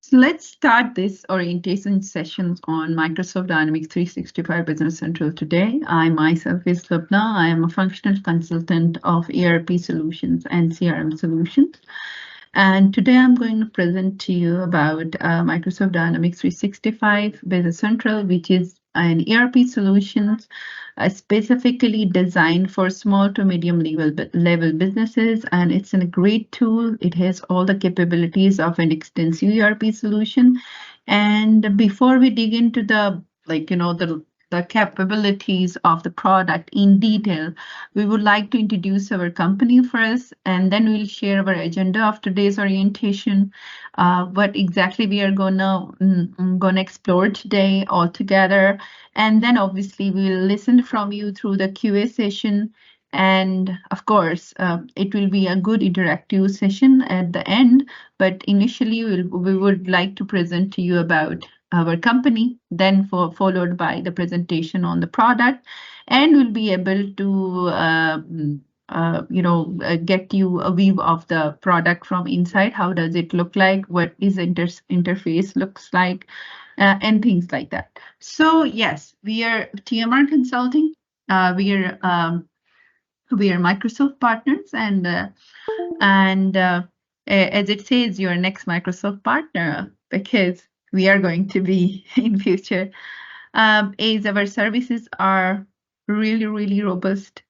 So let's start this orientation sessions on Microsoft Dynamics 365 Business Central today. I myself is Lubna. I am a functional consultant of ERP solutions and CRM solutions. And today I'm going to present to you about Microsoft Dynamics 365 Business Central, which is an ERP solution specifically designed for small to medium level businesses. And it's a great tool. It has all the capabilities of an extensive ERP solution. And before we dig into the capabilities of the product in detail, we would like to introduce our company first, and then we'll share our agenda of today's orientation, what exactly we are gonna explore today all together, and then obviously we'll listen from you through the QA session. And of course, it will be a good interactive session at the end, but initially we would like to present to you about our company, then followed by the presentation on the product, and we'll be able to get you a view of the product from inside. How does it look like? What is the interface looks like? And things like that. So yes, we are TMR Consulting. We are Microsoft partners, and as it says, you're next Microsoft partner, because we are going to be in future. As our services are really robust.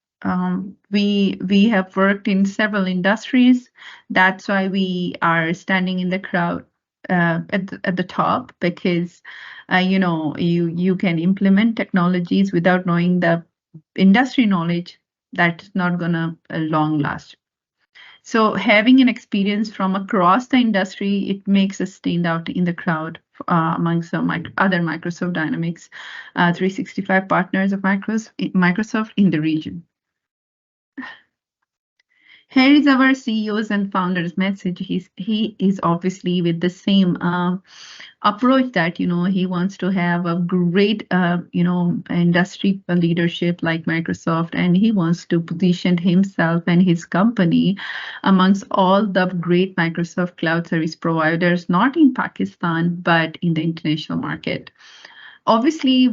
We have worked in several industries. That's why we are standing in the crowd at the top, because you can implement technologies without knowing the industry knowledge. That's not gonna long last. So having an experience from across the industry, it makes us stand out in the crowd amongst some other Microsoft Dynamics 365 partners of Microsoft in the region. Here is our CEO's and founders' message. He is obviously with the same approach that he wants to have a great industry leadership like Microsoft, and he wants to position himself and his company amongst all the great Microsoft cloud service providers, not in Pakistan but in the international market. Obviously,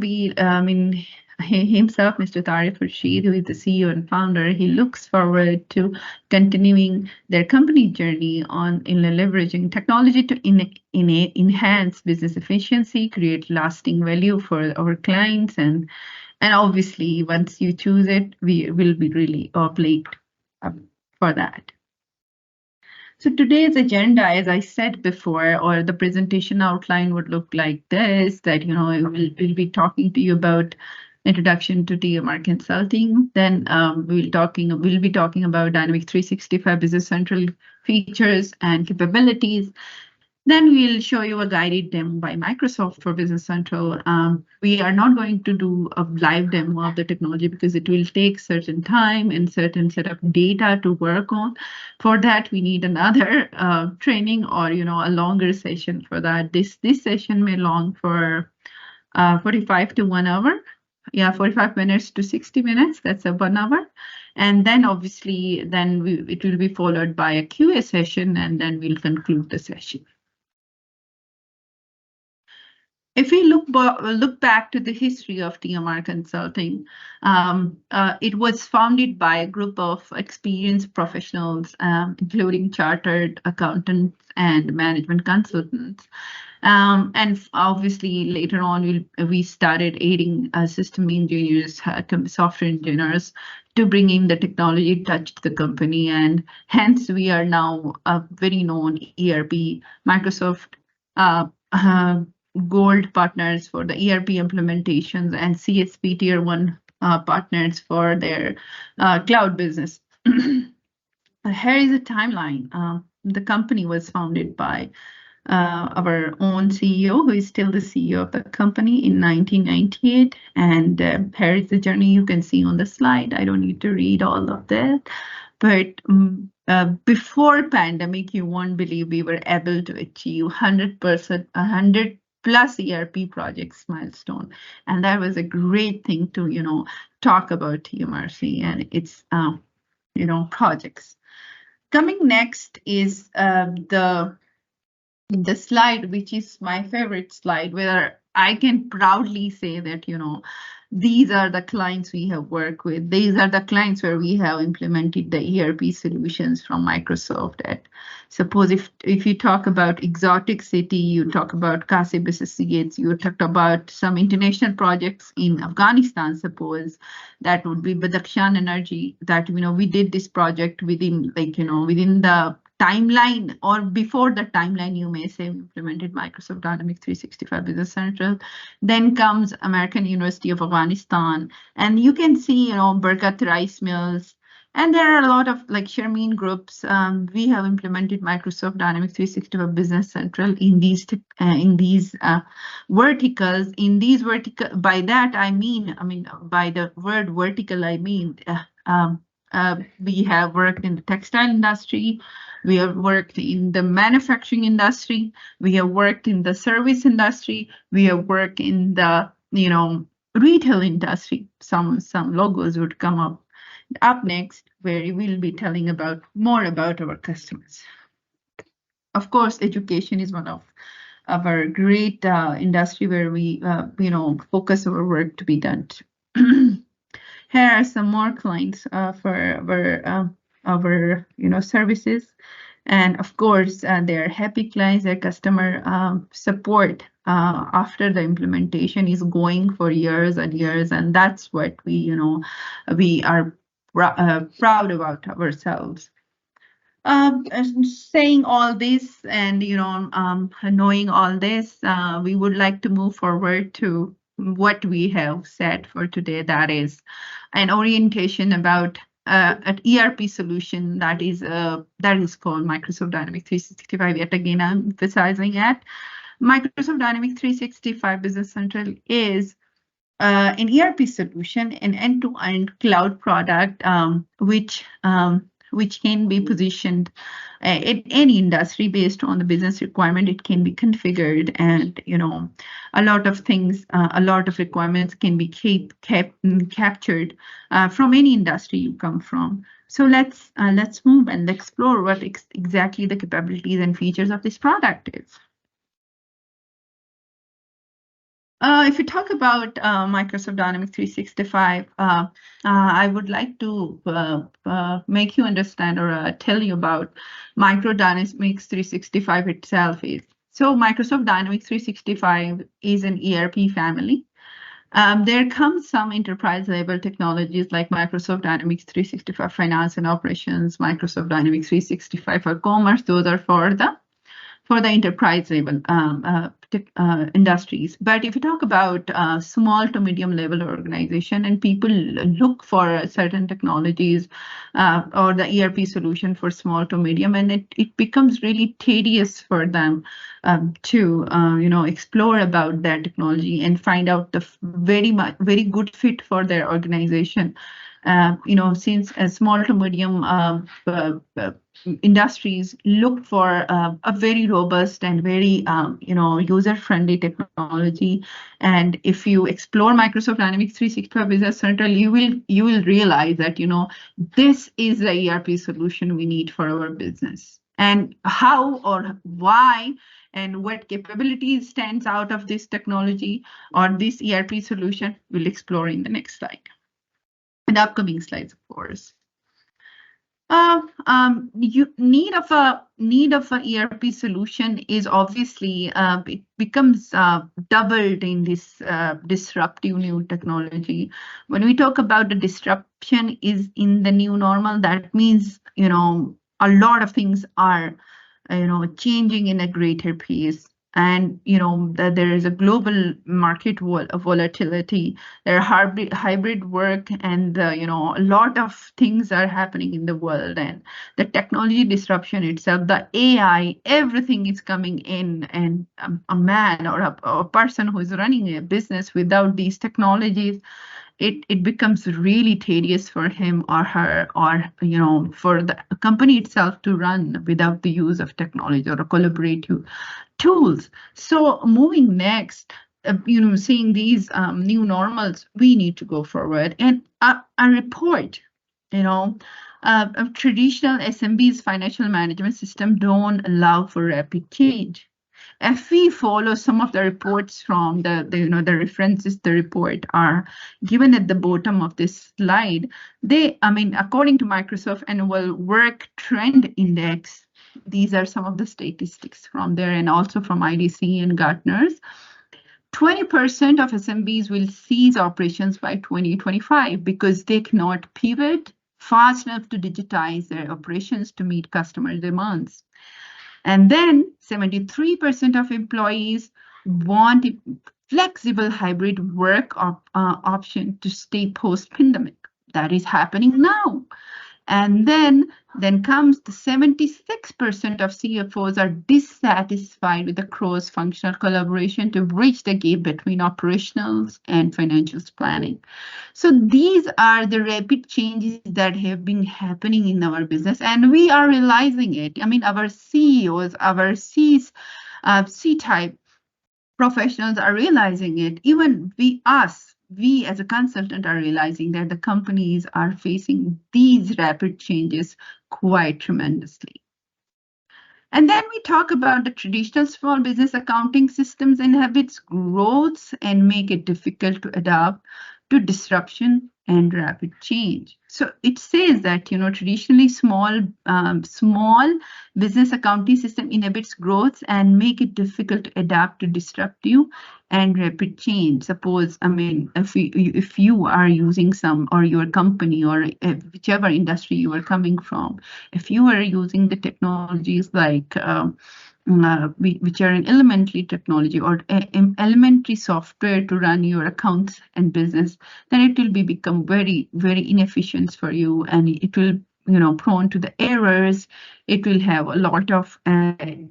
himself, Mr. Tariq Rashid, who is the CEO and founder, he looks forward to continuing their company journey in leveraging technology to enhance business efficiency, create lasting value for our clients, and obviously, once you choose it, we will be really obliged for that. So today's agenda, as I said before, or the presentation outline would look like this, that we'll be talking to you about introduction to TMR Consulting. Then we'll be talking about Dynamics 365 Business Central features and capabilities. Then we'll show you a guided demo by Microsoft for Business Central. We are not going to do a live demo of the technology because it will take certain time and certain set of data to work on. For that, we need another training or a longer session for that. This session may long for 45 to 1 hour. Yeah, 45 minutes to 60 minutes. That's a 1 hour. And then obviously, it will be followed by a QA session, and then we'll conclude the session. If we look back to the history of TMR Consulting, it was founded by a group of experienced professionals, including chartered accountants and management consultants. And obviously, later on, we started aiding system engineers, software engineers, to bring in the technology touch to the company. And hence, we are now a very known ERP Microsoft Gold partners for the ERP implementations, and CSP Tier 1 partners for their cloud business. Here is a timeline. The company was founded by our own CEO, who is still the CEO of the company, in 1998. And here is the journey you can see on the slide. I don't need to read all of that. But before pandemic, you won't believe we were able to achieve 100% plus ERP projects milestone. And that was a great thing to, talk about TMRC and its, projects. Coming next is the the slide, which is my favorite slide, where I can proudly say that, these are the clients we have worked with. These are the clients where we have implemented the ERP solutions from Microsoft. At suppose if you talk about exotic city, you talk about Kasib Associates, you talked about some international projects in Afghanistan. Suppose that would be Badakhshan Energy. That we did this project within within the timeline or before the timeline, you may say, we implemented Microsoft Dynamics 365 Business Central. Then comes American University of Afghanistan, and you can see, Berkat Rice Mills, and there are a lot of like Sharmeen groups. We have implemented Microsoft Dynamics 365 Business Central in these verticals. In these vertical, by that I mean, by the word vertical, I mean. We have worked in the textile industry, we have worked in the manufacturing industry, we have worked in the service industry, we have worked in the retail industry. Some logos would come up next, where we will be telling more about our customers. Of course, education is one of our great industry where we focus our work to be done. Here are some more clients for our services, and of course they're happy clients. Their customer support after the implementation is going for years and years, and that's what we are proud about ourselves. Saying all this and knowing all this, we would like to move forward to what we have said for today. That is an orientation about an ERP solution that is called Microsoft Dynamics 365. Yet again, I'm emphasizing that Microsoft Dynamics 365 Business Central is an ERP solution, an end-to-end cloud product, which can be positioned in any industry based on the business requirement. It can be configured, and a lot of things, a lot of requirements can be captured from any industry you come from. So let's move and explore what exactly the capabilities and features of this product is. If you talk about Microsoft Dynamics 365, I would like to make you understand or tell you about Microsoft Dynamics 365 itself. So Microsoft Dynamics 365 is an ERP family. There comes some enterprise level technologies like Microsoft Dynamics 365 Finance and Operations, Microsoft Dynamics 365 for Commerce. Those are for the enterprise level industries. But if you talk about small to medium level organization, and people look for certain technologies or the ERP solution for small to medium, and it becomes really tedious for them to explore about that technology and find out the very good fit for their organization. Since small to medium industries look for a very robust and very user-friendly technology, and if you explore Microsoft Dynamics 365 Business Central, you will realize that this is the ERP solution we need for our business. And how or why and what capabilities stands out of this technology or this ERP solution, we'll explore in the next slide. In the upcoming slides, of course. You need of a ERP solution is obviously it becomes doubled in this disruptive new technology. When we talk about the disruption is in the new normal, that means a lot of things are changing in a greater pace. And that there is a global market volatility. There are hybrid work, and a lot of things are happening in the world, and the technology disruption itself, the AI, everything is coming in, and a man or a person who is running a business without these technologies, it becomes really tedious for him or her, or for the company itself to run without the use of technology or collaborative tools. So moving next, seeing these new normals, we need to go forward. And a report, a traditional SMB's financial management system don't allow for rapid change. If we follow some of the reports from the references, the report are given at the bottom of this slide. According to Microsoft Annual Work Trend Index, these are some of the statistics from there, and also from IDC and Gartner's. 20% of SMBs will cease operations by 2025 because they cannot pivot fast enough to digitize their operations to meet customer demands. And then 73% of employees want a flexible hybrid work option to stay post-pandemic. That is happening now. And then comes the 76% of CFOs are dissatisfied with the cross-functional collaboration to bridge the gap between operationals and financials planning. So these are the rapid changes that have been happening in our business, and we are realizing it. Our CEOs, our C-type professionals are realizing it. Even we as a consultant are realizing that the companies are facing these rapid changes quite tremendously. And then we talk about the traditional small business accounting systems inhibits growth and make it difficult to adapt to disruption and rapid change. So it says that traditionally small business accounting system inhibits growth and make it difficult to adapt to disruptive and rapid change. Suppose, if you are using some, or your company, or whichever industry you are coming from, if you are using the technologies like which are an elementary technology or elementary software to run your accounts and business, then it will become very, very inefficient for you, and it will prone to the errors. It will have a lot of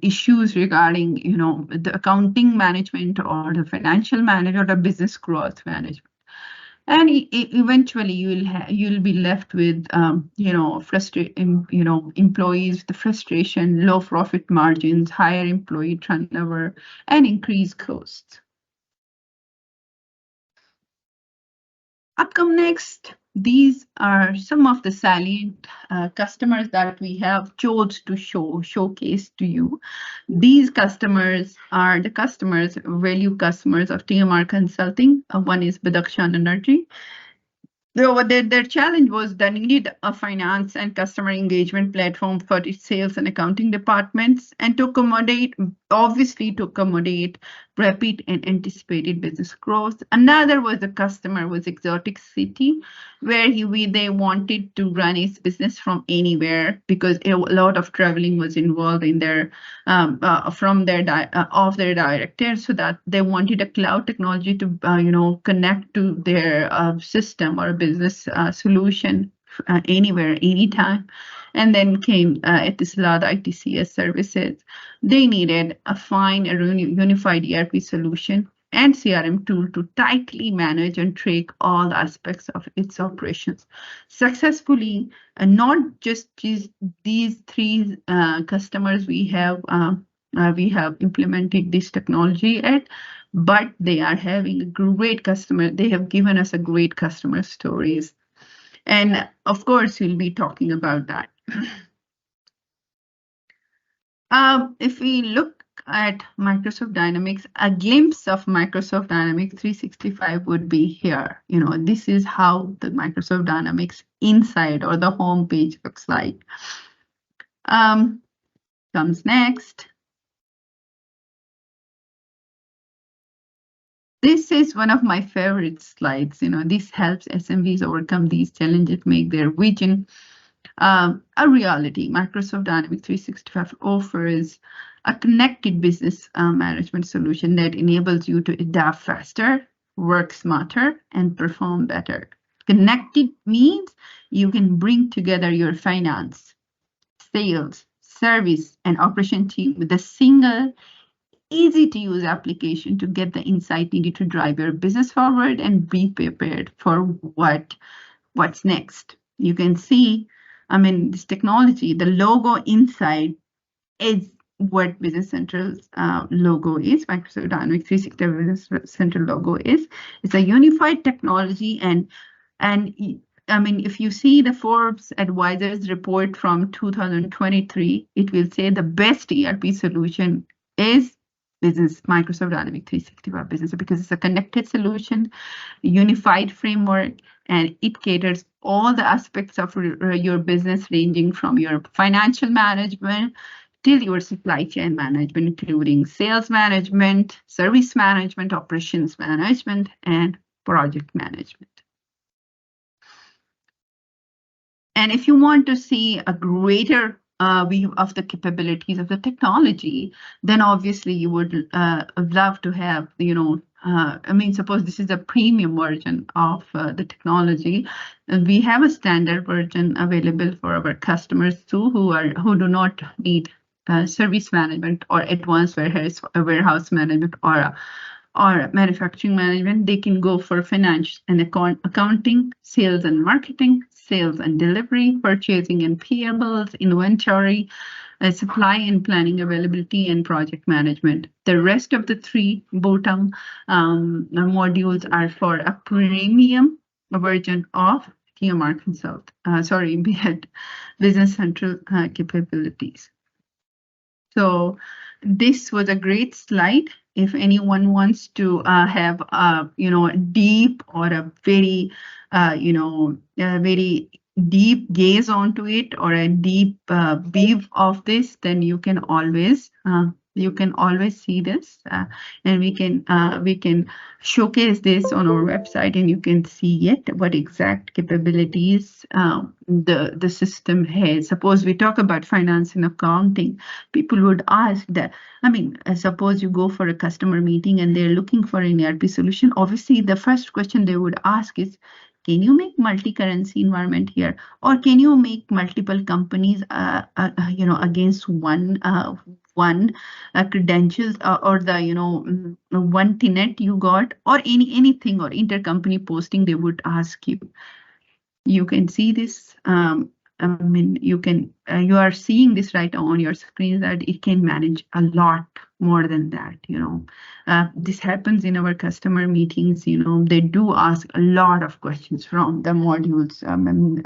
issues regarding the accounting management or the financial management or the business growth management. And eventually you'll be left with employees, the frustration, low profit margins, higher employee turnover, and increased costs. Upcome next, these are some of the salient customers that we have chose to showcase to you. These customers are the value customers of TMR Consulting. One is Badakhshan Energy. Their challenge was they needed a finance and customer engagement platform for its sales and accounting departments, and to accommodate rapid and anticipated business growth. Another was Exotic City, where they wanted to run its business from anywhere because a lot of traveling was involved in their of their directors, so that they wanted a cloud technology to connect to their system or a business solution anywhere, anytime. And then came Etisalat ITCS services. They needed a unified ERP solution and CRM tool to tightly manage and track all aspects of its operations successfully. And not just these three customers we have implemented this technology at, but they are having a great customer. They have given us a great customer stories. And of course, we'll be talking about that. If we look at Microsoft Dynamics, a glimpse of Microsoft Dynamics 365 would be here. This is how the Microsoft Dynamics inside or the home page looks like. Comes next. This is one of my favorite slides. This helps SMBs overcome these challenges, make their vision a reality. Microsoft Dynamics 365 offers a connected business management solution that enables you to adapt faster, work smarter, and perform better. Connected means you can bring together your finance, sales, service, and operation team with a single easy-to-use application to get the insight needed to drive your business forward and be prepared for what's next. You can see, this technology, the logo inside is what Business Central's logo is. Microsoft Dynamics 365 Business Central logo is. It's a unified technology, and if you see the Forbes Advisors report from 2023, it will say the best ERP solution is business, Microsoft Dynamics 365 Business, because it's a connected solution, unified framework, and it caters all the aspects of your business, ranging from your financial management till your supply chain management, including sales management, service management, operations management, and project management. And if you want to see a greater view of the capabilities of the technology, then obviously you would love to have, I mean, suppose this is a premium version of the technology. We have a standard version available for our customers too, who do not need service management or advanced warehouse management or manufacturing management. They can go for finance and accounting, sales and marketing, sales and delivery, purchasing and payables, inventory, supply and planning, availability, and project management. The rest of the three bottom modules are for a premium version of TMR Consult. We had Business Central capabilities. So this was a great slide. If anyone wants to have a deep or a very very deep gaze onto it, or a deep view of this, then you can always see this, and we can showcase this on our website, and you can see it, what exact capabilities the system has. Suppose we talk about finance and accounting, people would ask that. I mean, suppose you go for a customer meeting and they're looking for an ERP solution. Obviously, the first question they would ask is, can you make multi-currency environment here, or can you make multiple companies, against one credentials, or the one tenant you got, or anything, or intercompany posting? They would ask you. You can see this. I mean, you are seeing this right on your screen, that it can manage a lot more than that. This happens in our customer meetings. They do ask a lot of questions from the modules. I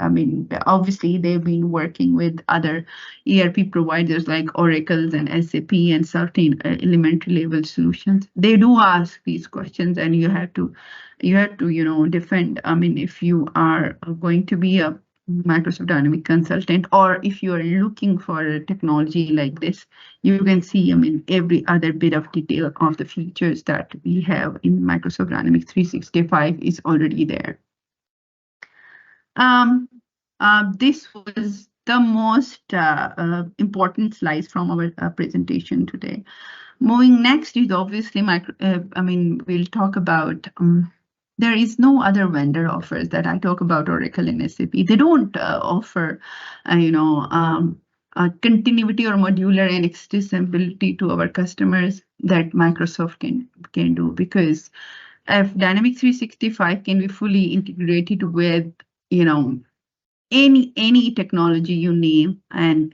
mean, obviously they've been working with other ERP providers like Oracle's and SAP and certain elementary level solutions. They do ask these questions, and you have to defend. I mean, if you are going to be a Microsoft Dynamics consultant, or if you are looking for a technology like this, you can see, I mean, every other bit of detail of the features that we have in Microsoft Dynamics 365 is already there. This was the most important slides from our presentation today. Moving next is obviously we'll talk about. There is no other vendor offers that I talk about Oracle and SAP. They don't offer, continuity or modular and extensibility to our customers that Microsoft can do, because if Dynamics 365 can be fully integrated with, any technology you name, and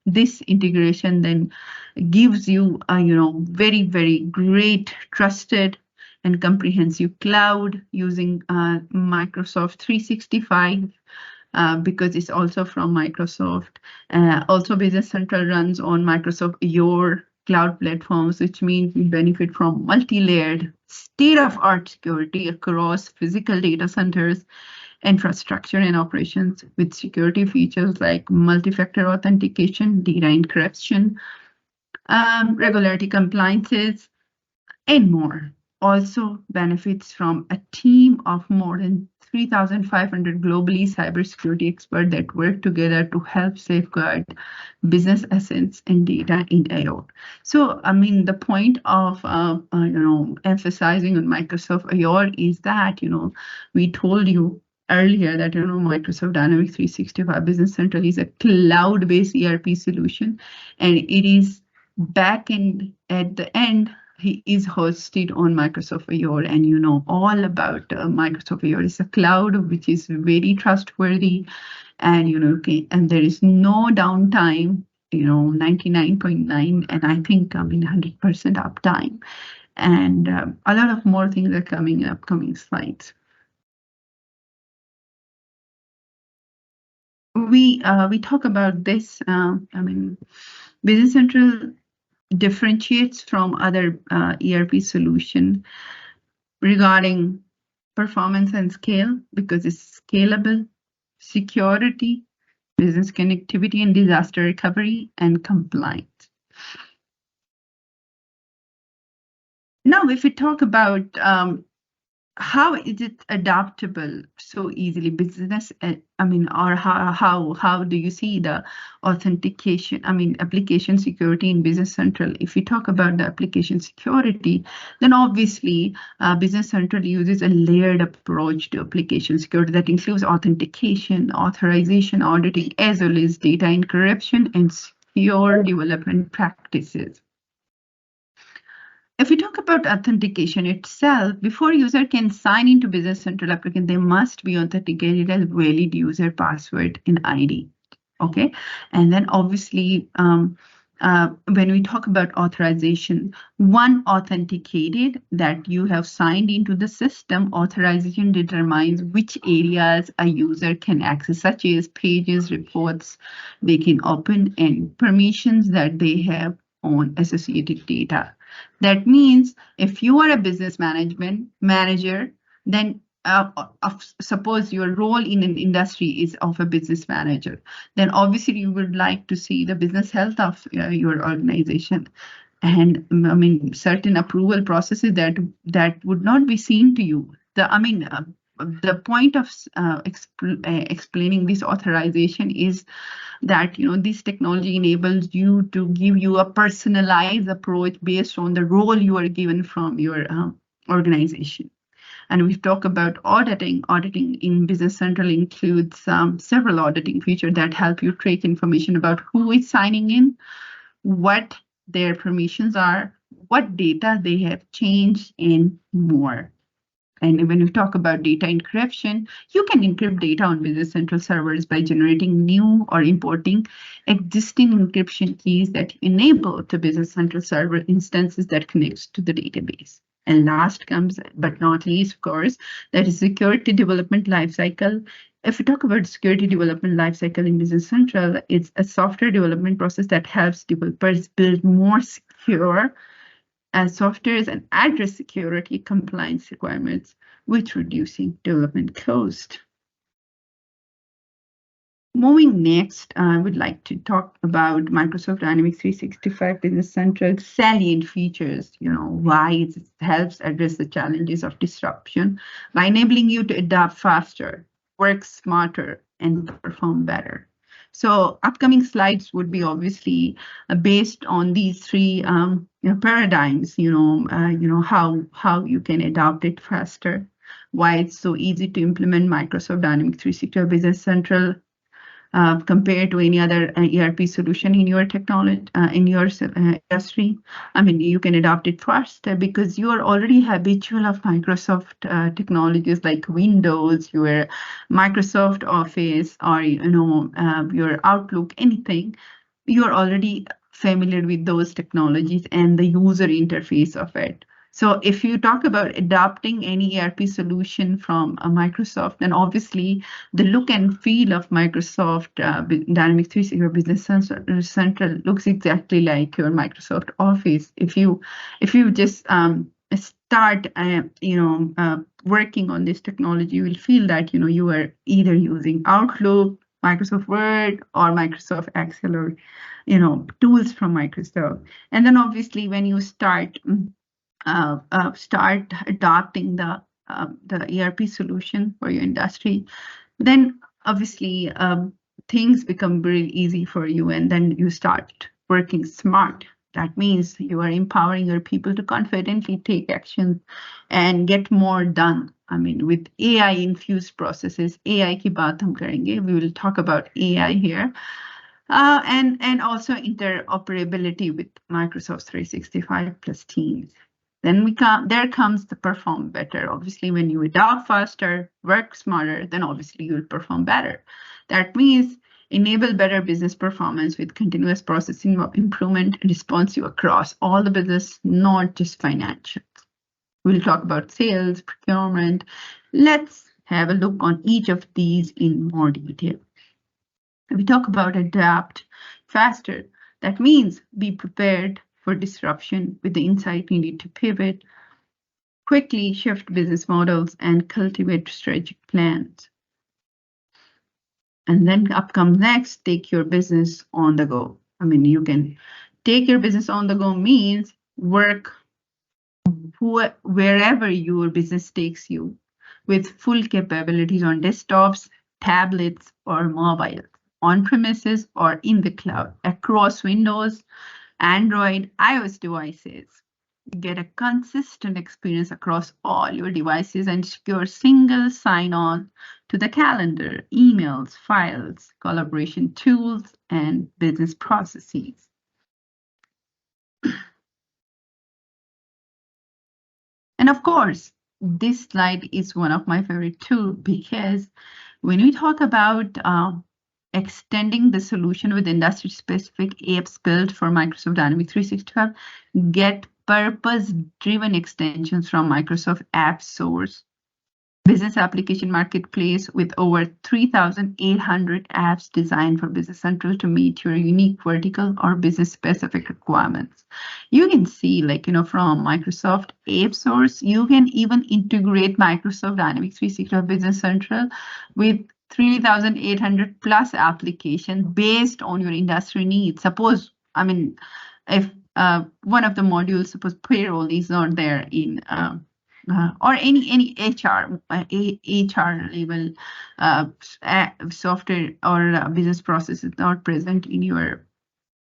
this integration then gives you a very, very great, trusted and comprehensive cloud using Microsoft 365, because it's also from Microsoft. Also, Business Central runs on Microsoft Azure cloud platforms, which means you benefit from multi-layered, state-of-art security across physical data centers, infrastructure, and operations, with security features like multi-factor authentication, data encryption, regularity compliances, and more. Also benefits from a team of more than 3,500 globally cybersecurity experts that work together to help safeguard business assets and data in Azure. So, I mean, the point of emphasizing on Microsoft Azure is that we told you earlier that Microsoft Dynamics 365 Business Central is a cloud-based ERP solution, and it is back in at the end. He is hosted on Microsoft Azure, and all about Microsoft Azure. Is a cloud which is very trustworthy, and and there is no downtime. 99.9, and I think 100% uptime, and a lot of more things are coming in upcoming slides. We talk about this. Business Central differentiates from other ERP solution regarding performance and scale, because it's scalable, security, business connectivity and disaster recovery, and compliance. Now, if we talk about how is it adaptable so easily, business, or how do you see the authentication, application security in Business Central? If we talk about the application security, then obviously Business Central uses a layered approach to application security that includes authentication, authorization, auditing, as well as data encryption and secure development practices. If we talk about authentication itself, before user can sign into Business Central application, they must be authenticated as valid user password and ID. Okay, and then obviously when we talk about authorization, one authenticated that you have signed into the system, authorization determines which areas a user can access, such as pages, reports they can open, and permissions that they have on associated data. That means if you are a business manager, then suppose your role in an industry is of a business manager, then obviously you would like to see the business health of your organization, and certain approval processes that would not be seen to you. The point of explaining this authorization is that this technology enables you to give you a personalized approach based on the role you are given from your organization. And we've talked about auditing. Auditing in Business Central includes several auditing features that help you track information about who is signing in, what their permissions are, what data they have changed, and more. And when we talk about data encryption, you can encrypt data on Business Central servers by generating new or importing existing encryption keys that enable the Business Central server instances that connects to the database. And last comes, but not least, of course, that is security development lifecycle. If we talk about security development lifecycle in Business Central, it's a software development process that helps developers build more secure softwares and address security compliance requirements, with reducing development cost. Moving next, I would like to talk about Microsoft Dynamics 365 Business Central salient features, why it helps address the challenges of disruption by enabling you to adapt faster, work smarter, and perform better. So upcoming slides would be obviously based on these three paradigms, how you can adopt it faster, why it's so easy to implement Microsoft Dynamics 365 Business Central compared to any other ERP solution in your technology, in your industry. You can adopt it faster because you are already habitual of Microsoft technologies like Windows, your Microsoft Office, or your Outlook, anything. You are already familiar with those technologies and the user interface of it. So if you talk about adopting any ERP solution from Microsoft, then obviously the look and feel of Microsoft Dynamics 365 Business Central looks exactly like your Microsoft Office. If you just start working on this technology, you will feel that you are either using Outlook, Microsoft Word, or Microsoft Excel, or tools from Microsoft. And then obviously when you start adopting the ERP solution for your industry, then obviously things become very easy for you, and then you start working smart. That means you are empowering your people to confidently take action and get more done. With AI-infused processes, AI ki baat hum karenge. We will talk about AI here. And also interoperability with Microsoft 365 plus Teams. Then there comes the perform better. Obviously, when you adopt faster, work smarter, then obviously you'll perform better. That means enable better business performance with continuous processing improvement responsive across all the business, not just financials. We'll talk about sales, procurement. Let's have a look on each of these in more detail. We talk about adapt faster. That means be prepared for disruption with the insight needed to pivot, quickly shift business models, and cultivate strategic plans. And then up comes next, take your business on the go. I mean, you can take your business on the go means work wherever your business takes you with full capabilities on desktops, tablets, or mobile, on premises or in the cloud, across Windows, Android, iOS devices. Get a consistent experience across all your devices and secure single sign-on to the calendar, emails, files, collaboration tools, and business processes. And of course, this slide is one of my favorite too, because when we talk about extending the solution with industry-specific apps built for Microsoft Dynamics 365, get purpose-driven extensions from Microsoft App Source, Business Application Marketplace with over 3,800 apps designed for Business Central to meet your unique vertical or business-specific requirements. You can see, from Microsoft App Source, you can even integrate Microsoft Dynamics 365 Business Central with 3,800 plus applications based on your industry needs. Suppose, if one of the modules, suppose payroll is not there in or any HR level software or business process is not present in your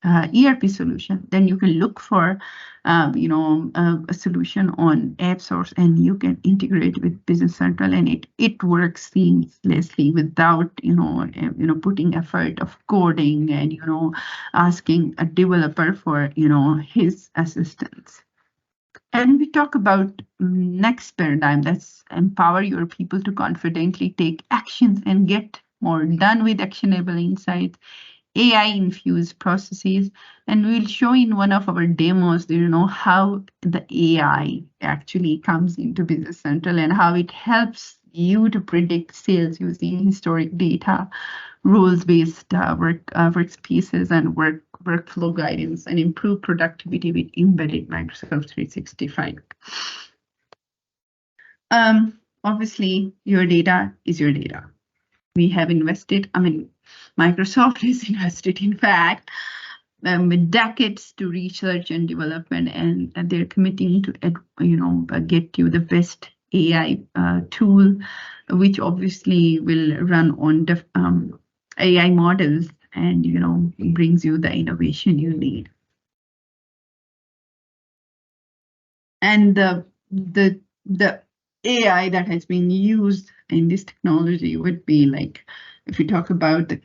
ERP solution, then you can look for a solution on App Source, and you can integrate with Business Central, and it works seamlessly without putting effort of coding and asking a developer for his assistance. And we talk about next paradigm, that's empower your people to confidently take actions and get more done with actionable insights, AI-infused processes. And we'll show in one of our demos, how the AI actually comes into Business Central and how it helps you to predict sales using historic data, rules-based workspaces, and workflow guidance, and improve productivity with embedded Microsoft 365. Obviously, your data is your data. We have invested, Microsoft has invested, in fact, decades to research and development, and they're committing to, get you the best AI tool, which obviously will run on the AI models and brings you the innovation you need. And the AI that has been used in this technology would be like, if you talk about the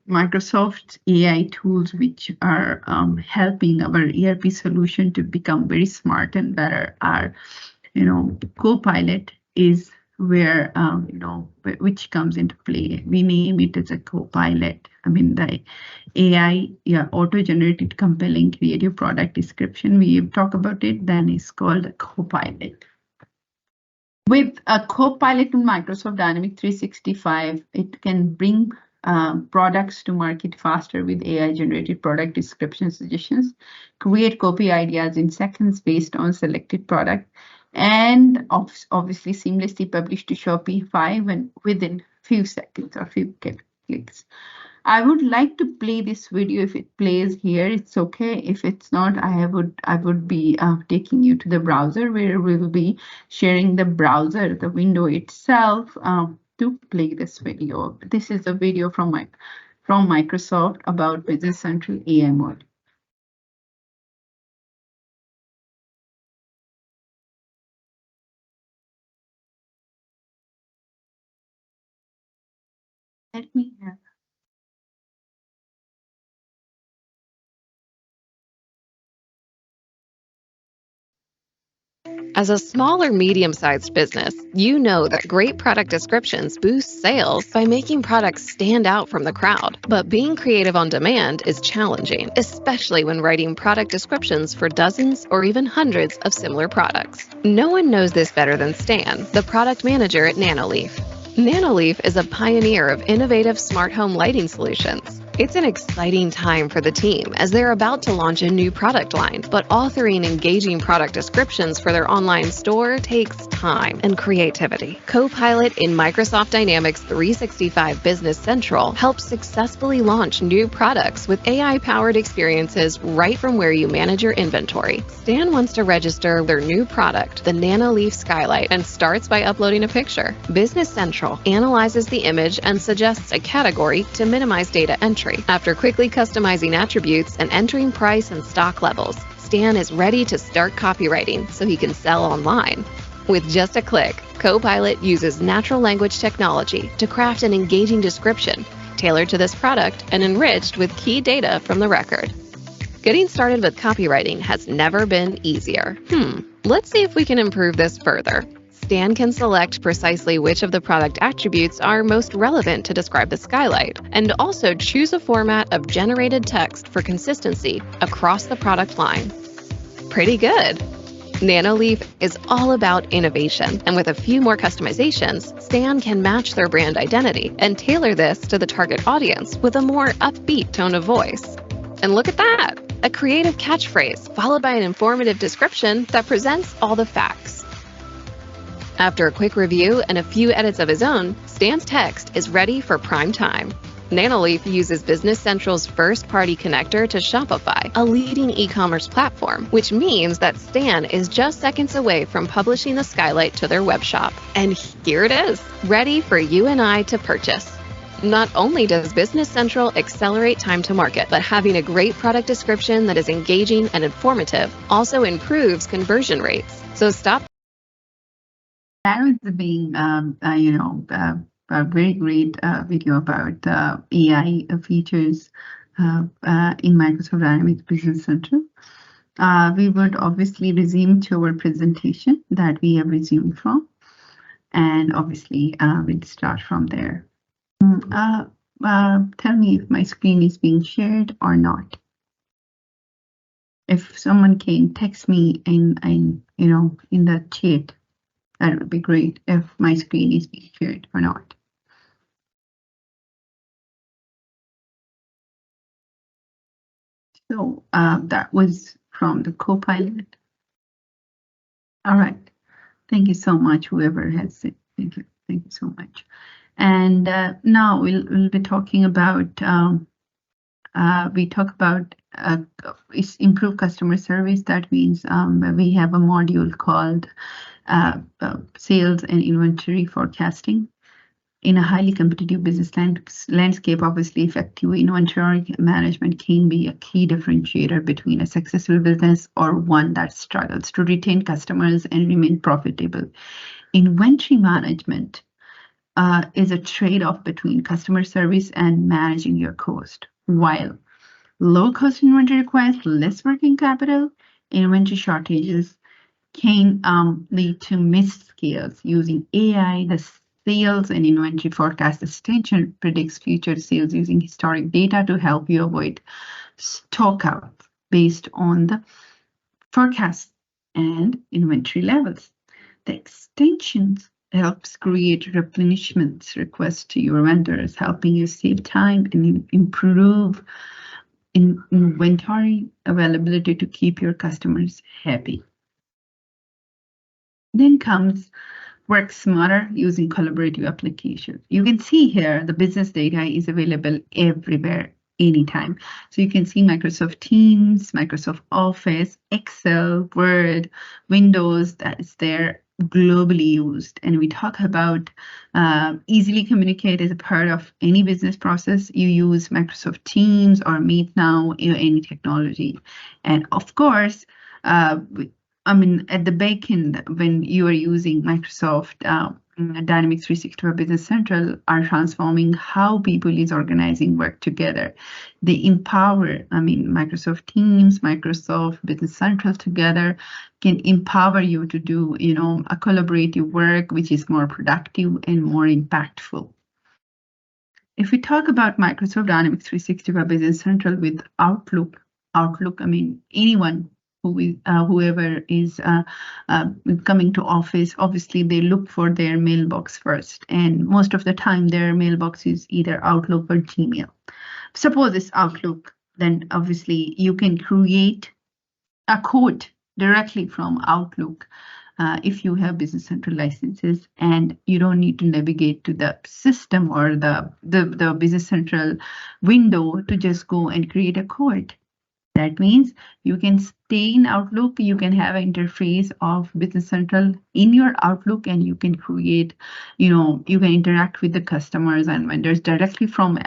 Microsoft AI tools, which are helping our ERP solution to become very smart and better, are Copilot is where which comes into play. We name it as a Copilot. The AI, auto-generated compelling creative product description, we talk about it, then it's called a Copilot. With a Copilot in Microsoft Dynamics 365, it can bring products to market faster with AI-generated product description suggestions, create copy ideas in seconds based on selected product, and obviously seamlessly publish to Shopify within few seconds or few clicks. I would like to play this video. If it plays here, it's okay. If it's not, I would be taking you to the browser, where we will be sharing the browser, the window itself, to play this video. This is a video from Microsoft about Business Central AI module. Let me have. As a small or medium-sized business, you know that great product descriptions boost sales by making products stand out from the crowd. But being creative on demand is challenging, especially when writing product descriptions for dozens or even hundreds of similar products. No one knows this better than Stan, the product manager at Nanoleaf. Nanoleaf is a pioneer of innovative smart home lighting solutions. It's an exciting time for the team as they're about to launch a new product line, but authoring engaging product descriptions for their online store takes time and creativity. Copilot in Microsoft Dynamics 365 Business Central helps successfully launch new products with AI-powered experiences right from where you manage your inventory. Stan wants to register their new product, the Nanoleaf Skylight, and starts by uploading a picture. Business Central analyzes the image and suggests a category to minimize data entry. After quickly customizing attributes and entering price and stock levels, Stan is ready to start copywriting so he can sell online. With just a click, Copilot uses natural language technology to craft an engaging description tailored to this product and enriched with key data from the record. Getting started with copywriting has never been easier. Let's see if we can improve this further. Stan can select precisely which of the product attributes are most relevant to describe the skylight, and also choose a format of generated text for consistency across the product line. Pretty good! Nanoleaf is all about innovation, and with a few more customizations, Stan can match their brand identity and tailor this to the target audience with a more upbeat tone of voice. And look at that! A creative catchphrase followed by an informative description that presents all the facts. After a quick review and a few edits of his own, Stan's text is ready for prime time. Nanoleaf uses Business Central's first-party connector to Shopify, a leading e-commerce platform, which means that Stan is just seconds away from publishing the skylight to their webshop. And here it is, ready for you and I to purchase. Not only does Business Central accelerate time to market, but having a great product description that is engaging and informative also improves conversion rates. So stop. That was being, a very great video about AI features in Microsoft Dynamics Business Central. We would obviously resume to our presentation that we have resumed from, and obviously we'll start from there. Tell me if my screen is being shared or not. If someone can text me in the chat, that would be great if my screen is being shared or not. So that was from the Copilot. All right. Thank you so much, whoever has it. Thank you. Thank you so much. And now we'll be talking about, improve customer service. That means we have a module called sales and inventory forecasting. In a highly competitive business landscape, obviously effective inventory management can be a key differentiator between a successful business or one that struggles to retain customers and remain profitable. Inventory management is a trade-off between customer service and managing your cost. While low-cost inventory requires less working capital, inventory shortages can lead to missed scales. Using AI, the sales and inventory forecast extension predicts future sales using historic data to help you avoid stockouts based on the forecast and inventory levels. The extensions helps create replenishment requests to your vendors, helping you save time and improve inventory availability to keep your customers happy. Then comes work smarter using collaborative applications. You can see here the business data is available everywhere, anytime. So you can see Microsoft Teams, Microsoft Office, Excel, Word, Windows, that is there globally used. And we talk about easily communicate as a part of any business process. You use Microsoft Teams or Meet now, any technology. And of course, at the back end, when you are using Microsoft Dynamics 365 Business Central, are transforming how people is organizing work together. They empower, Microsoft Teams, Microsoft Business Central together can empower you to do, a collaborative work, which is more productive and more impactful. If we talk about Microsoft Dynamics 365 Business Central with Outlook, anyone whoever is coming to office, obviously they look for their mailbox first, and most of the time their mailbox is either Outlook or Gmail. suppose it's Outlook, then obviously you can create a quote directly from Outlook if you have Business Central licenses, and you don't need to navigate to the system or the Business Central window to just go and create a quote. That means you can stay in Outlook, you can have an interface of Business Central in your Outlook, and you can create, you can interact with the customers and vendors directly from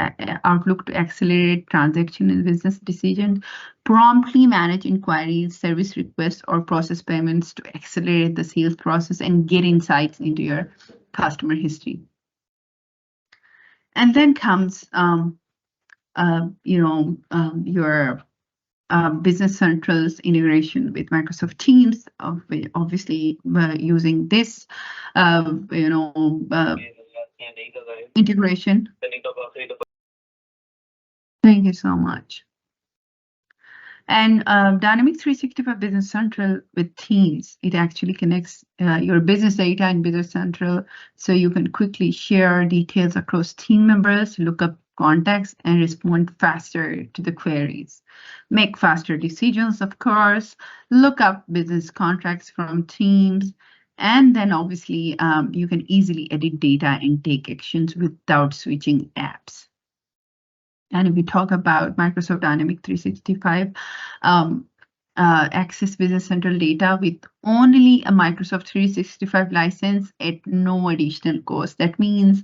Outlook to accelerate transaction and business decisions, promptly manage inquiries, service requests, or process payments to accelerate the sales process and get insights into your customer history. And then comes, your Business Central's integration with Microsoft Teams, obviously using this, integration. Thank you so much. And Dynamics 365 Business Central with Teams, it actually connects your business data in Business Central, so you can quickly share details across team members, look up contacts, and respond faster to the queries. Make faster decisions, of course, look up business contracts from Teams, and then obviously you can easily edit data and take actions without switching apps. And if we talk about Microsoft Dynamics 365, access Business Central data with only a Microsoft 365 license at no additional cost. That means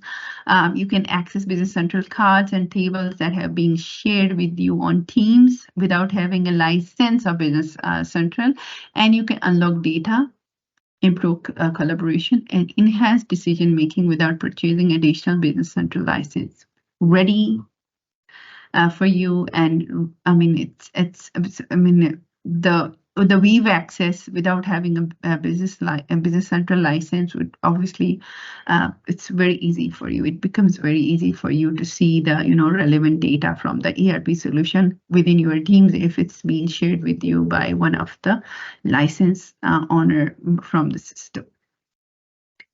you can access Business Central cards and tables that have been shared with you on Teams without having a license of Business Central, and you can unlock data, improve collaboration, and enhance decision-making without purchasing additional Business Central license. Ready for you. And I mean, the Weave access without having a Business Central license would obviously, it's very easy for you. It becomes very easy for you to see the relevant data from the ERP solution within your teams if it's being shared with you by one of the license owner from the system.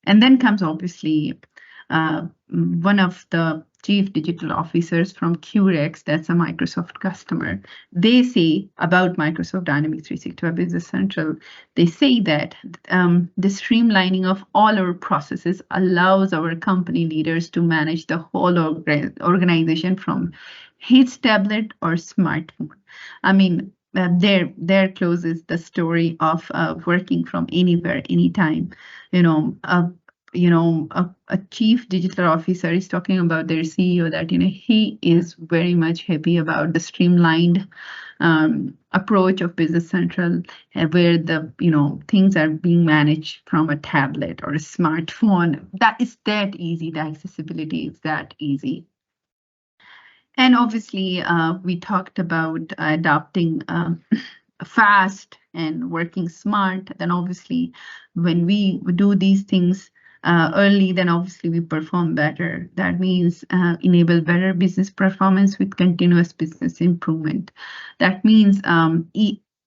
And then comes obviously one of the chief digital officers from Curex, that's a Microsoft customer. They say about Microsoft Dynamics 365 Business Central, they say that the streamlining of all our processes allows our company leaders to manage the whole organization from his tablet or smartphone. I mean, there closes the story of working from anywhere, anytime. A chief digital officer is talking about their CEO that he is very much happy about the streamlined approach of Business Central, where the things are being managed from a tablet or a smartphone. That is that easy. The accessibility is that easy. And obviously, we talked about adopting fast and working smart. Then obviously, when we do these things early, then obviously we perform better. That means enable better business performance with continuous business improvement. That means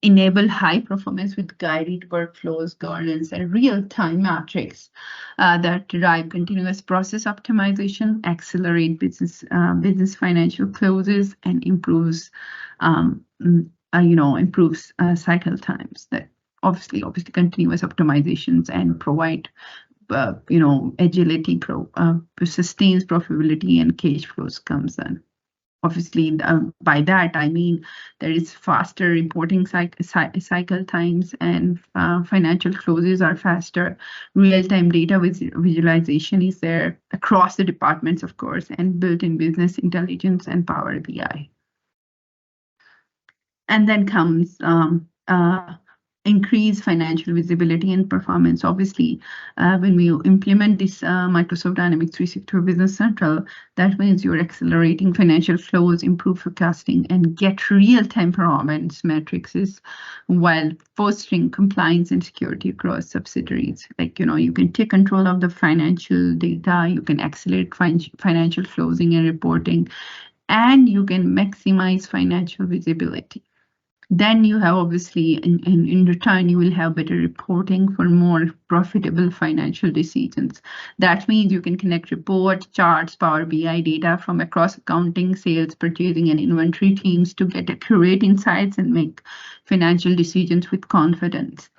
enable high performance with guided workflows, governance, and real-time metrics that drive continuous process optimization, accelerate business financial closes, and improves cycle times. That obviously continuous optimizations and provide agility, sustains profitability and cash flows comes in. Obviously, by that I mean there is faster reporting cycle times, and financial closes are faster. Real-time data visualization is there across the departments, of course, and built-in business intelligence and Power BI. And then comes increase financial visibility and performance. Obviously, when we implement this Microsoft Dynamics 365 Business Central, that means you're accelerating financial flows, improve forecasting, and get real-time performance metrics while fostering compliance and security across subsidiaries. Like, you can take control of the financial data, you can accelerate financial closing and reporting, and you can maximize financial visibility. Then you have obviously, in return, you will have better reporting for more profitable financial decisions. That means you can connect reports, charts, Power BI data from across accounting, sales, purchasing, and inventory teams to get accurate insights and make financial decisions with confidence.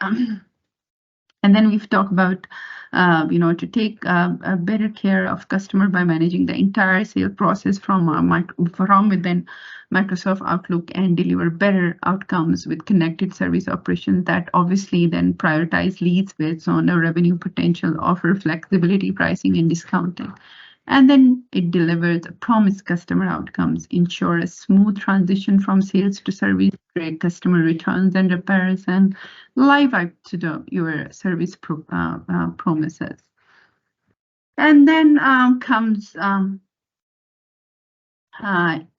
And then we've talked about, to take a better care of customer by managing the entire sale process from within Microsoft Outlook and deliver better outcomes with connected service operations that obviously then prioritize leads based on the revenue potential, offer flexibility, pricing, and discounting. And then it delivers promised customer outcomes, ensure a smooth transition from sales to service, great customer returns and repairs, and live up to your service promises. And then comes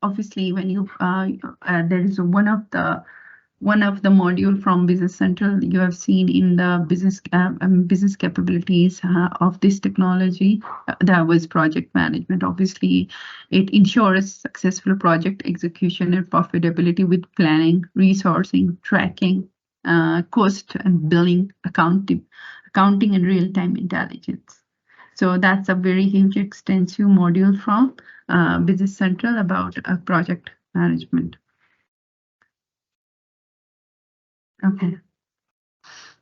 obviously when you there is one of the module from Business Central you have seen in the business capabilities of this technology. That was project management. Obviously, it ensures successful project execution and profitability with planning, resourcing, tracking, cost and billing, accounting and real-time intelligence. So that's a very huge, extensive module from Business Central about project management. Okay.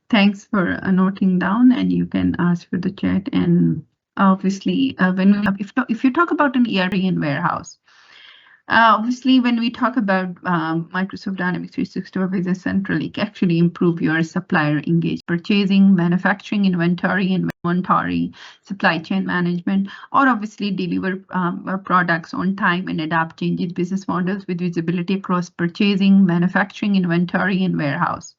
Thanks for noting down, and you can ask for the chat. And obviously, if you talk about an ERP and warehouse, obviously when we talk about Microsoft Dynamics 365 Business Central, it can actually improve your supplier engagement, purchasing, manufacturing, inventory, supply chain management, or obviously deliver products on time and adapt changes business models with visibility across purchasing, manufacturing, inventory, and warehouse.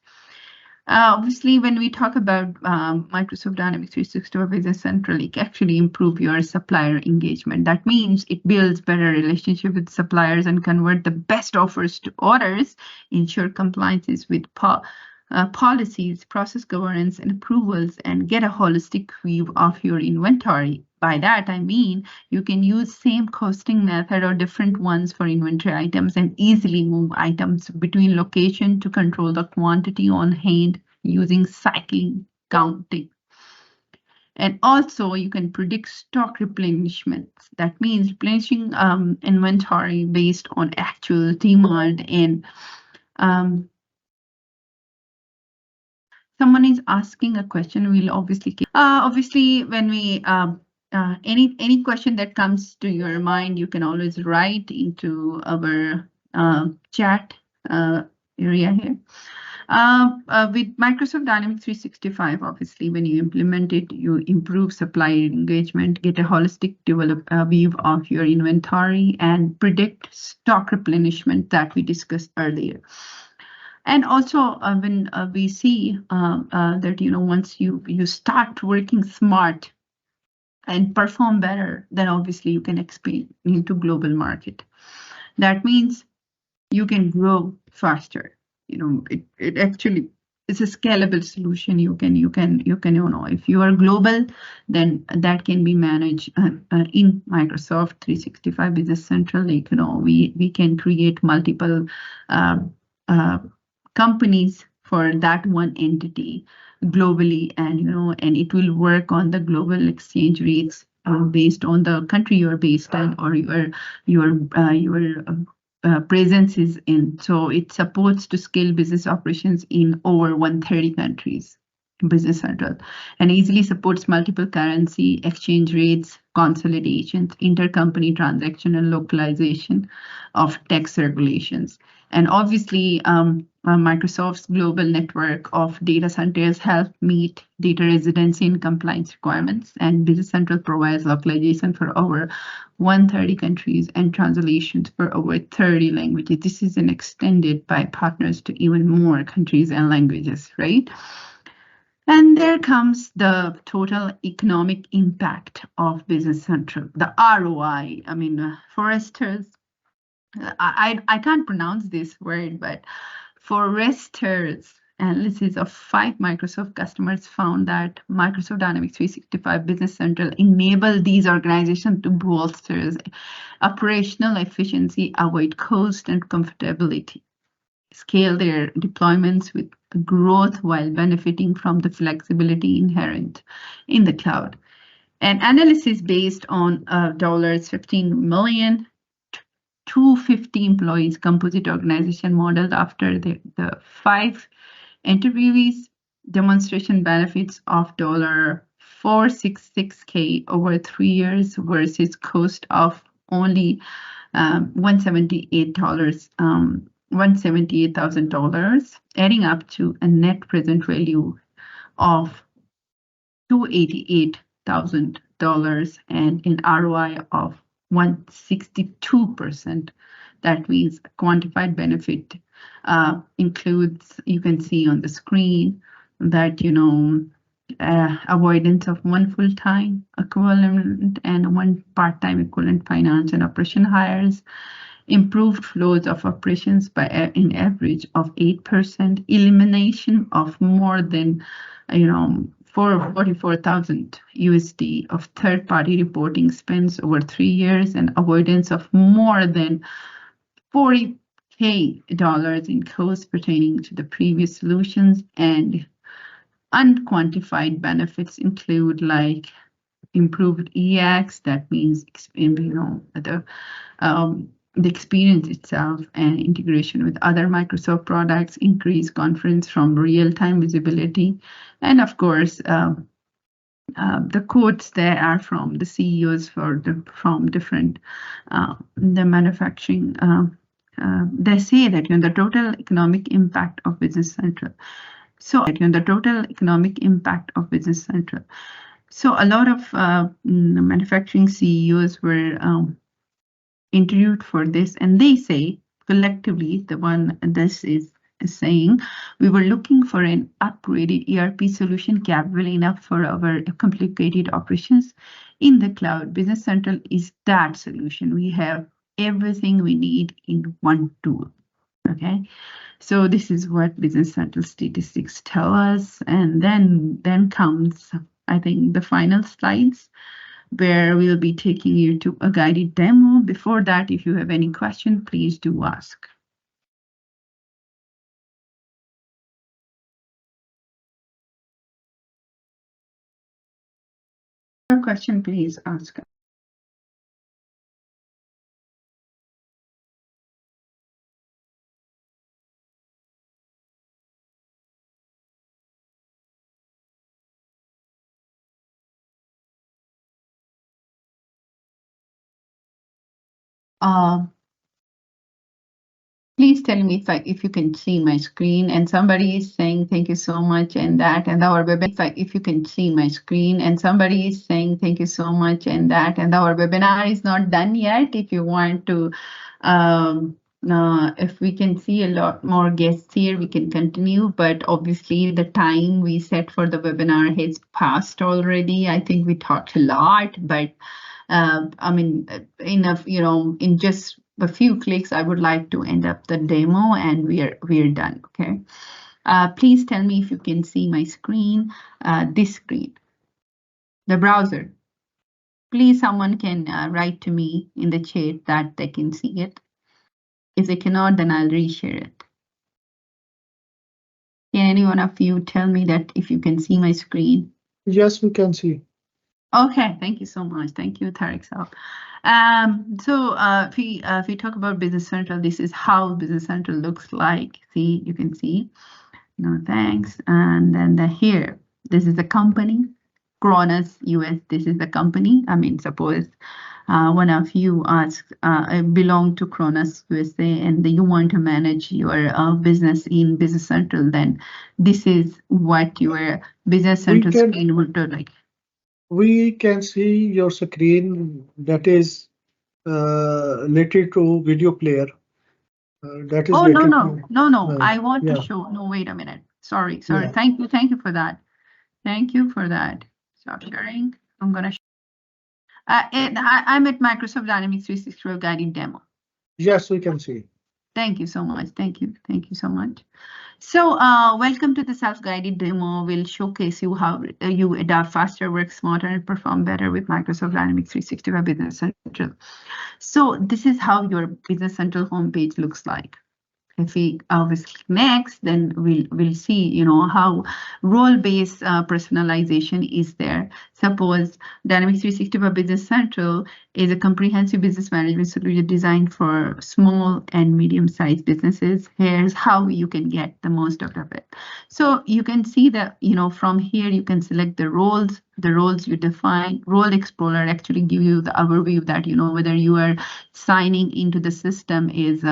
Obviously, when we talk about Microsoft Dynamics 365 Business Central, it can actually improve your supplier engagement. That means it builds better relationship with suppliers and convert the best offers to orders, ensure compliances with policies, process governance, and approvals, and get a holistic view of your inventory. By that, I mean you can use same costing method or different ones for inventory items and easily move items between location to control the quantity on hand using cycling counting. And also you can predict stock replenishments. That means replenishing inventory based on actual demand. And someone is asking a question, we'll obviously when we any question that comes to your mind, you can always write into our chat area here. With Microsoft Dynamics 365, obviously, when you implement it, you improve supplier engagement, get a holistic view of your inventory, and predict stock replenishment that we discussed earlier. And also, when we see that once you start working smart and perform better, then obviously you can expand into global market. That means you can grow faster. It actually is a scalable solution. You can if you are global, then that can be managed in Microsoft 365 Business Central. We can create multiple companies for that one entity globally, and it will work on the global exchange rates based on the country you're based in or your presence is in. So it supports to scale business operations in over 130 countries. Business Central, and easily supports multiple currency exchange rates, consolidations, intercompany transaction, and localization of tax regulations. And obviously, Microsoft's global network of data centers help meet data residency and compliance requirements, and Business Central provides localization for over 130 countries and translations for over 30 languages. This is extended by partners to even more countries and languages, right? And there comes the total economic impact of Business Central, the ROI. I mean, Forrester's, I can't pronounce this word, but Forrester's analysis of 5 Microsoft customers found that Microsoft Dynamics 365 Business Central enabled these organizations to bolster operational efficiency, avoid cost, and comfortability. scale their deployments with growth while benefiting from the flexibility inherent in the cloud. An analysis based on $15 million to 50 employees composite organization modeled after the 5 interviewees demonstration benefits of $466K over 3 years versus cost of only $178,000, adding up to a net present value of $288,000 and an ROI of 162%. That means quantified benefit includes, you can see on the screen that, avoidance of 1 full-time equivalent and 1 part-time equivalent finance and operation hires, improved flows of operations by an average of 8%, elimination of more than, $44,000 of third-party reporting spends over 3 years, and avoidance of more than $40K in costs pertaining to the previous solutions. And unquantified benefits include like improved EX, that means the experience itself and integration with other Microsoft products, increased confidence from real-time visibility, and of course, the quotes there are from the CEOs from different the manufacturing. They say that the total economic impact of Business Central. So the total economic impact of Business Central. So a lot of manufacturing CEOs were interviewed for this, and they say collectively, the one this is saying, we were looking for an upgraded ERP solution capable enough for our complicated operations in the cloud. Business Central is that solution. We have everything we need in one tool. Okay, so this is what Business Central statistics tell us, and then comes, I think, the final slides, where we'll be taking you to a guided demo. Before that, if you have any question, please do ask. Question, please ask. Please tell me if you can see my screen, and somebody is saying thank you so much, and that, and our webinar, if you can see my screen, and somebody is saying thank you so much, and that, and our webinar is not done yet. If you want to, if we can see a lot more guests here, we can continue, but obviously the time we set for the webinar has passed already. I think we talked a lot, but I mean, enough, in just a few clicks, I would like to end up the demo, and we're done. Okay. Please tell me if you can see my screen, this screen, the browser. Please, someone can write to me in the chat that they can see it. If they cannot, then I'll reshare it. Can any one of you tell me that if you can see my screen? Yes, we can see. Okay, thank you so much. Thank you, Tariq. So if we talk about Business Central, this is how Business Central looks like. See, you can see. No, thanks. And then here, this is the company, Cronus US. This is the company. I mean, suppose one of you belong to Cronus USA, and you want to manage your business in Business Central, then this is what your Business Central screen would look like. We can see your screen that is related to video player. That is no. I want to show. No, wait a minute. Sorry. Yeah. Thank you for that. Thank you for that. Stop sharing. I'm gonna. I'm at Microsoft Dynamics 365 guided demo. Yes, we can see. Thank you so much. Thank you so much. So welcome to the self-guided demo. We'll showcase you how you adapt faster, work smarter, and perform better with Microsoft Dynamics 365 Business Central. So this is how your Business Central homepage looks like. If we obviously next, then we'll see, you know, how role-based personalization is there. Suppose Dynamics 365 Business Central is a comprehensive business management solution designed for small and medium-sized businesses. Here's how you can get the most out of it. So you can see that, you know, from here you can select the roles you define. Role Explorer actually give you the overview that, you know, whether you are signing into the system is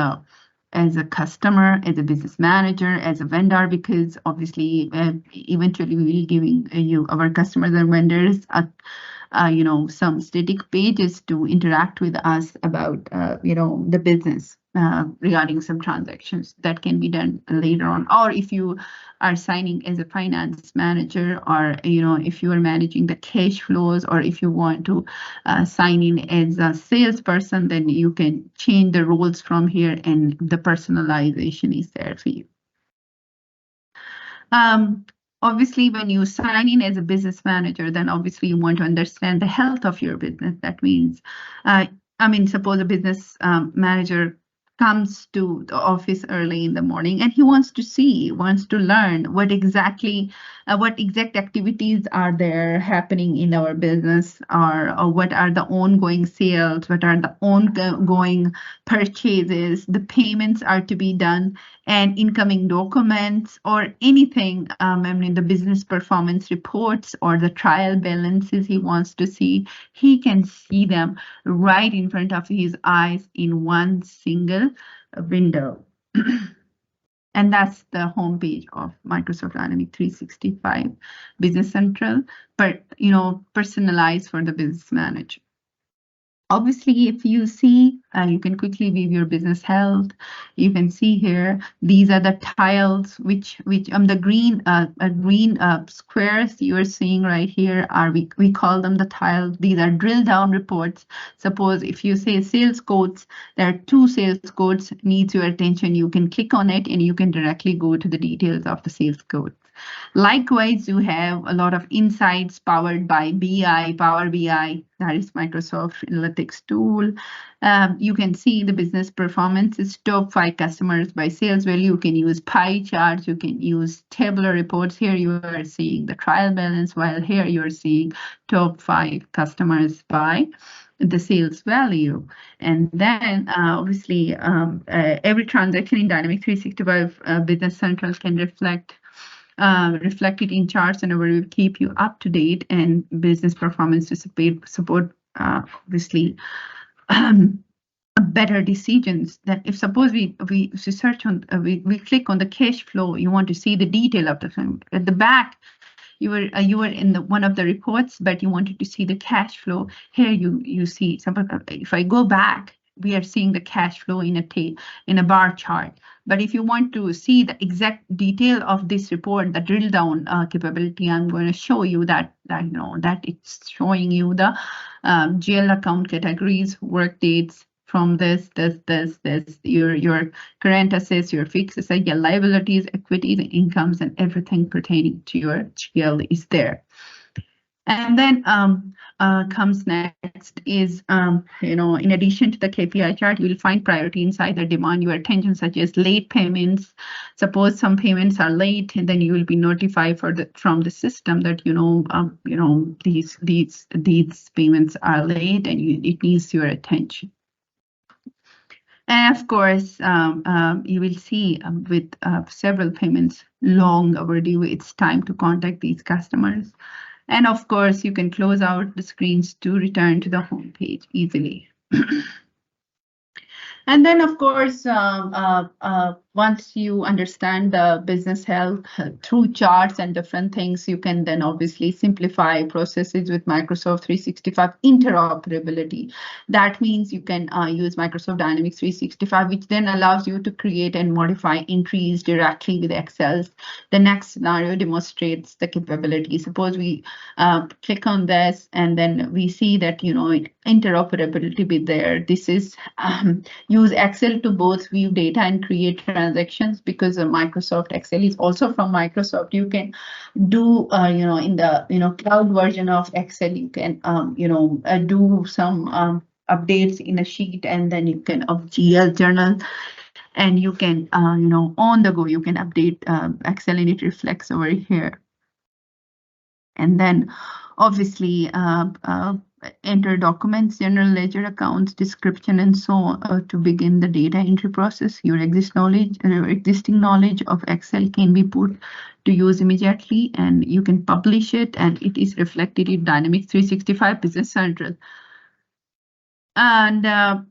as a customer, as a business manager, as a vendor, because obviously eventually we will be giving you, our customers and vendors, you know, some static pages to interact with us about, you know, the business regarding some transactions that can be done later on. Or if you are signing as a finance manager, or, you know, if you are managing the cash flows, or if you want to sign in as a salesperson, then you can change the roles from here and the personalization is there for you. Obviously, when you sign in as a business manager, then obviously you want to understand the health of your business. That means, suppose a business manager comes to the office early in the morning and he wants to learn what exact activities are there happening in our business, or what are the ongoing sales, what are the ongoing purchases, the payments are to be done, and incoming documents, or anything, the business performance reports or the trial balances he wants to see. He can see them right in front of his eyes in one single window. And that's the homepage of Microsoft Dynamics 365 Business Central, but, you know, personalized for the business manager. Obviously, if you see, you can quickly view your business health. You can see here, these are the tiles, which the green squares you are seeing right here are, we call them the tiles. These are drill down reports. Suppose if you say sales codes, there are 2 sales codes needs your attention. You can click on it and you can directly go to the details of the sales code. Likewise, you have a lot of insights powered by Power BI, that is Microsoft Analytics tool. You can see the business performance is top 5 customers by sales value. You can use pie charts, you can use tabular reports. Here you are seeing the trial balance, while here you are seeing top 5 customers by the sales value. And then obviously every transaction in Dynamics 365 Business Central can reflect it in charts, and we will keep you up to date and business performance to support obviously better decisions. That if suppose we search on we click on the cash flow, you want to see the detail of the thing at the back. You were in one of the reports, but you wanted to see the cash flow. Here you see. If I go back, we are seeing the cash flow in a bar chart. But if you want to see the exact detail of this report, the drill down capability, I'm going to show you that it's showing you the GL account categories, work dates from this, your current assets, your fixed assets, your liabilities, equities, and incomes, and everything pertaining to your GL is there. And then comes next is, in addition to the KPI chart, you will find priority insights that demand your attention, such as late payments. Suppose some payments are late, and then you will be notified from the system that, these payments are late and it needs your attention. And of course, you will see with several payments long overdue, it's time to contact these customers. And of course, you can close out the screens to return to the home page easily. And then, of course, once you understand the business health through charts and different things, you can then obviously simplify processes with Microsoft 365 interoperability. That means you can use Microsoft Dynamics 365, which then allows you to create and modify entries directly with Excel. The next scenario demonstrates the capability. Suppose we click on this, and then we see that, interoperability be there. This is use Excel to both view data and create transactions, because Microsoft Excel is also from Microsoft. You can do, in the, cloud version of Excel, you can, do some updates in a sheet, and then you can of GL journal and you can, on the go, you can update Excel, and it reflects over here. And then obviously enter documents, general ledger accounts, description, and so on to begin the data entry process. Your existing knowledge of Excel can be put to use immediately, and you can publish it, and it is reflected in Dynamics 365 Business Central. And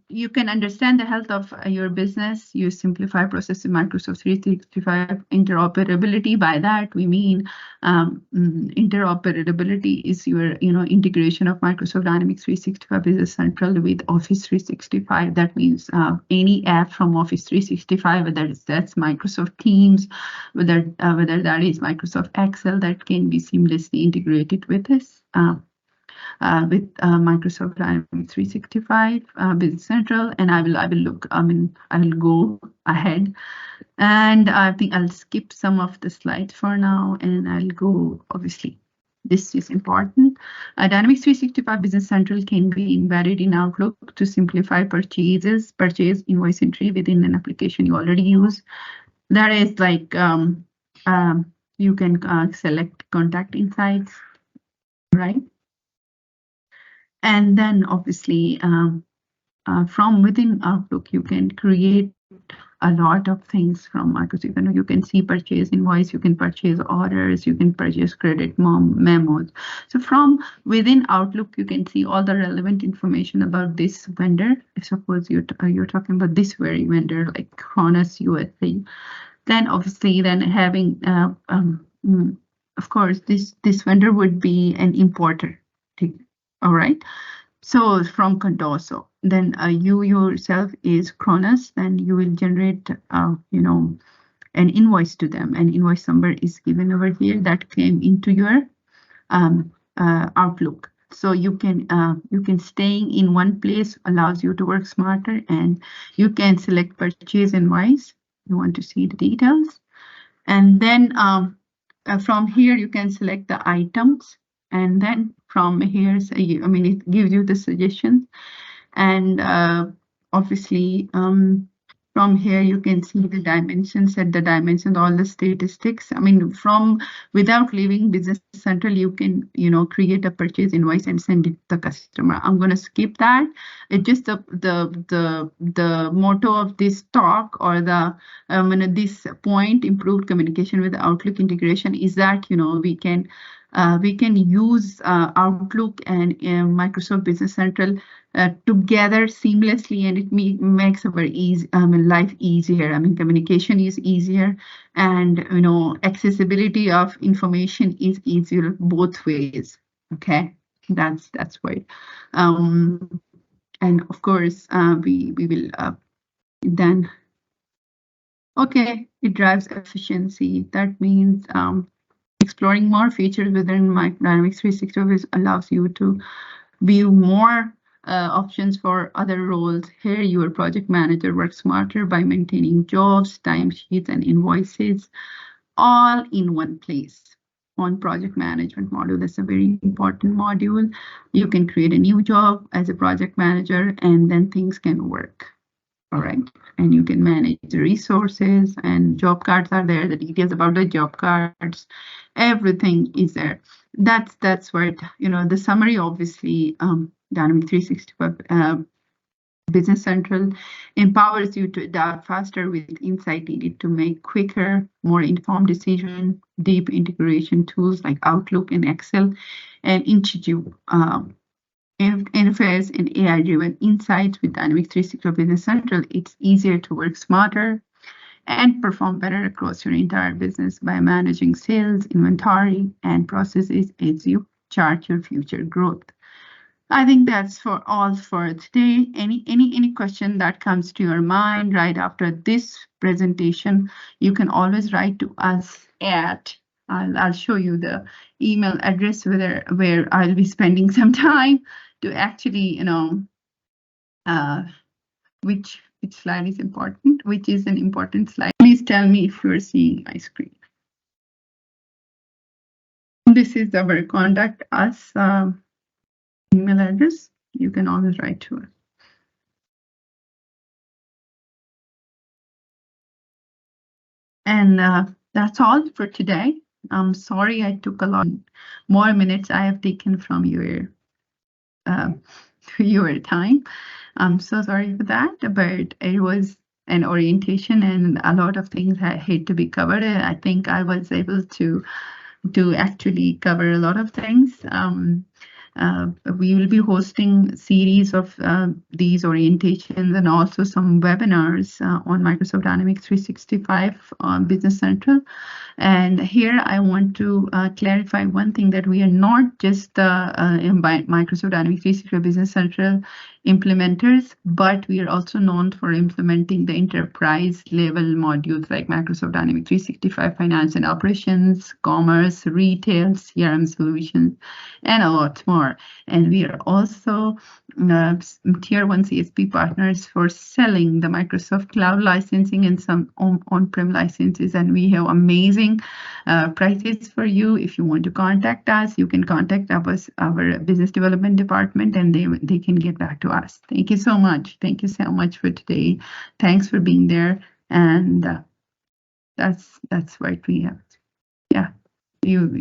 you can understand the health of your business. You simplify process in Microsoft 365 interoperability. By that, we mean interoperability is your integration of Microsoft Dynamics 365 Business Central with Office 365. That means any app from Office 365, whether that's Microsoft Teams, whether that is Microsoft Excel, that can be seamlessly integrated with this. With Microsoft Dynamics 365 Business Central, and I will look. I will go ahead, and I think I'll skip some of the slides for now, and I'll go. Obviously, this is important. Dynamics 365 Business Central can be embedded in Outlook to simplify purchase invoice entry within an application you already use. That is like you can select contact insights, right? And then obviously from within Outlook, you can create a lot of things from Microsoft. You can see purchase invoice, you can purchase orders, you can purchase credit memos. So from within Outlook, you can see all the relevant information about this vendor. Suppose you're talking about this very vendor like Kronos USA. Then obviously having, of course, this vendor would be an importer. All right. So from Condoso, then you yourself is Kronos, then you will generate, an invoice to them. An invoice number is given over here that came into your Outlook. So you can staying in one place allows you to work smarter, and you can select purchase invoice. You want to see the details, and then from here you can select the items. And then from here, it gives you the suggestions. And obviously, from here, you can see the dimensions, set the dimensions, all the statistics. From without leaving Business Central, you can, create a purchase invoice and send it to the customer. I'm going to skip that. It's just the motto of this talk, or this point, improved communication with Outlook integration, is that, we can use Outlook and Microsoft Business Central together seamlessly, and it makes our life easier. Communication is easier, and accessibility of information is easier both ways. Okay, that's why. And of course, we will then. Okay, it drives efficiency. That means exploring more features within Dynamics 365 allows you to view more options for other roles. Here, your project manager works smarter by maintaining jobs, timesheets, and invoices all in one place. On project management module, that's a very important module. You can create a new job as a project manager, and then things can work. All right, and you can manage the resources, and job cards are there. The details about the job cards, everything is there. That's what the summary. Obviously, Dynamics 365 Business Central empowers you to adapt faster with insight needed to make quicker, more informed decision. Deep integration tools like Outlook and Excel, and intuitive interface and AI-driven insights with Dynamics 365 Business Central. It's easier to work smarter and perform better across your entire business by managing sales, inventory, and processes as you chart your future growth. I think that's for all for today. Any question that comes to your mind right after this presentation, you can always write to us at. I'll show you the email address where I'll be spending some time to actually, which slide is important, which is an important slide. Please tell me if you're seeing my screen. This is our contact us email address. You can always write to us. And that's all for today. I'm sorry I took a lot more minutes I have taken from your time. I'm so sorry for that, but it was an orientation and a lot of things I had to be covered. And I think I was able to actually cover a lot of things. We will be hosting series of these orientations and also some webinars on Microsoft Dynamics 365 on Business Central. And here I want to clarify one thing, that we are not just Microsoft Dynamics 365 Business Central implementers, but we are also known for implementing the enterprise level modules like Microsoft Dynamics 365 Finance and Operations, Commerce, Retail, CRM Solutions, and a lot more. And we are also Tier 1 CSP partners for selling the Microsoft Cloud licensing and some on-prem licenses. And we have amazing prices for you. If you want to contact us, you can contact our business development department, and they can get back to us. Thank you so much. Thank you so much for today. Thanks for being there. And that's what we have. Yeah, you